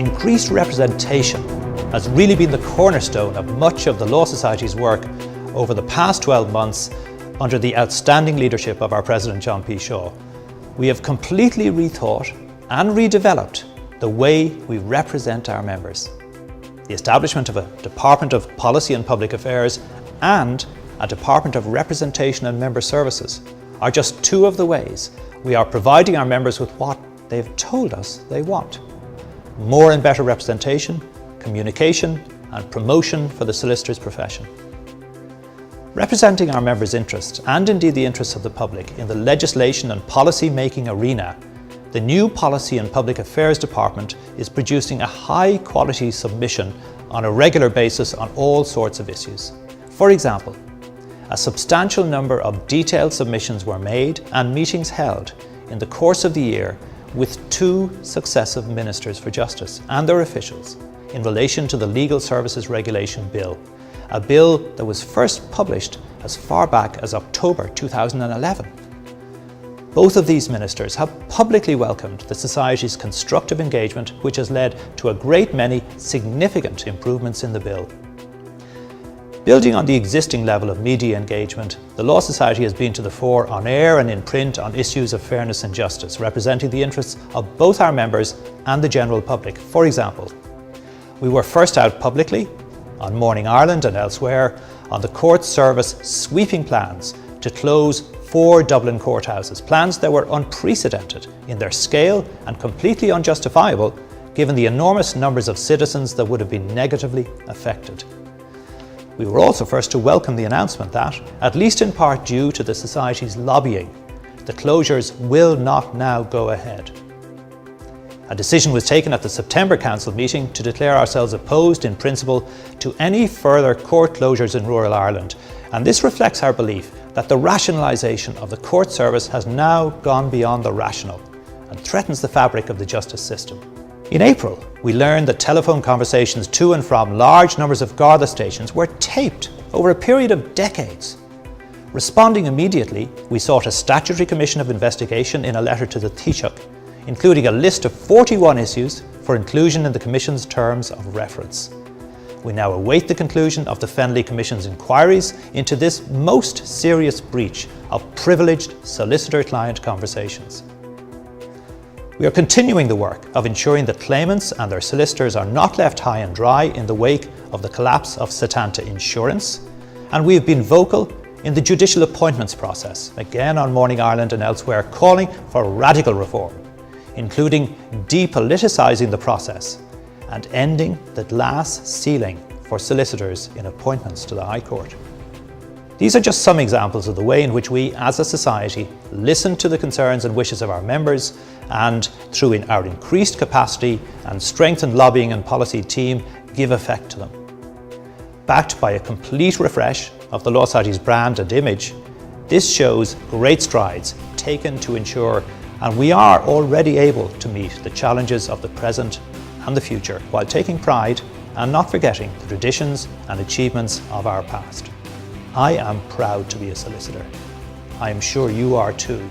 increased representation has really been the cornerstone of much of the Law Society's work over the past 12 months under the outstanding leadership of our President John P. Shaw. We have completely rethought and redeveloped the way we represent our members. The establishment of a Department of Policy and Public Affairs and a Department of Representation and Member Services are just two of the ways we are providing our members with what they've told us they want: more and better representation, communication and promotion for the solicitor's profession. Representing our members' interests, and indeed the interests of the public, in the legislation and policy-making arena, the new Policy and Public Affairs Department is producing a high-quality submission on a regular basis on all sorts of issues. For example, a substantial number of detailed submissions were made and meetings held in the course of the year with 2 successive Ministers for Justice and their officials in relation to the Legal Services Regulation Bill, a bill that was first published as far back as October 2011. Both of these ministers have publicly welcomed the Society's constructive engagement, which has led to a great many significant improvements in the bill. Building on the existing level of media engagement, the Law Society has been to the fore on air and in print on issues of fairness and justice, representing the interests of both our members and the general public. For example, we were first out publicly on Morning Ireland and elsewhere on the Court Service sweeping plans to close 4 Dublin courthouses, plans that were unprecedented in their scale and completely unjustifiable given the enormous numbers of citizens that would have been negatively affected. We were also first to welcome the announcement that, at least in part due to the Society's lobbying, the closures will not now go ahead. A decision was taken at the September Council meeting to declare ourselves opposed in principle to any further court closures in rural Ireland, and this reflects our belief that the rationalisation of the court service has now gone beyond the rational and threatens the fabric of the justice system. In April, we learned that telephone conversations to and from large numbers of Garda stations were taped over a period of decades. Responding immediately, we sought a statutory commission of investigation in a letter to the Taoiseach, including a list of 41 issues for inclusion in the Commission's terms of reference. We now await the conclusion of the Fennelly Commission's inquiries into this most serious breach of privileged solicitor-client conversations. We are continuing the work of ensuring that claimants and their solicitors are not left high and dry in the wake of the collapse of Setanta Insurance, and we have been vocal in the judicial appointments process, again on Morning Ireland and elsewhere, calling for radical reform, including depoliticising the process and ending the glass ceiling for solicitors in appointments to the High Court. These are just some examples of the way in which we, as a society, listen to the concerns and wishes of our members and, through our increased capacity and strengthened lobbying and policy team, give effect to them. Backed by a complete refresh of the Law Society's brand and image, this shows great strides taken to ensure and we are already able to meet the challenges of the present and the future while taking pride and not forgetting the traditions and achievements of our past. I am proud to be a solicitor. I am sure you are too.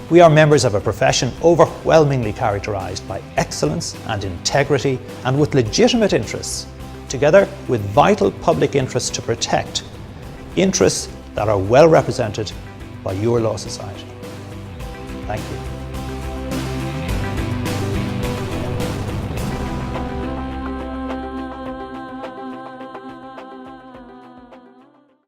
We are members of a profession overwhelmingly characterised by excellence and integrity and with legitimate interests, together with vital public interests to protect, interests that are well represented by your Law Society. Thank you.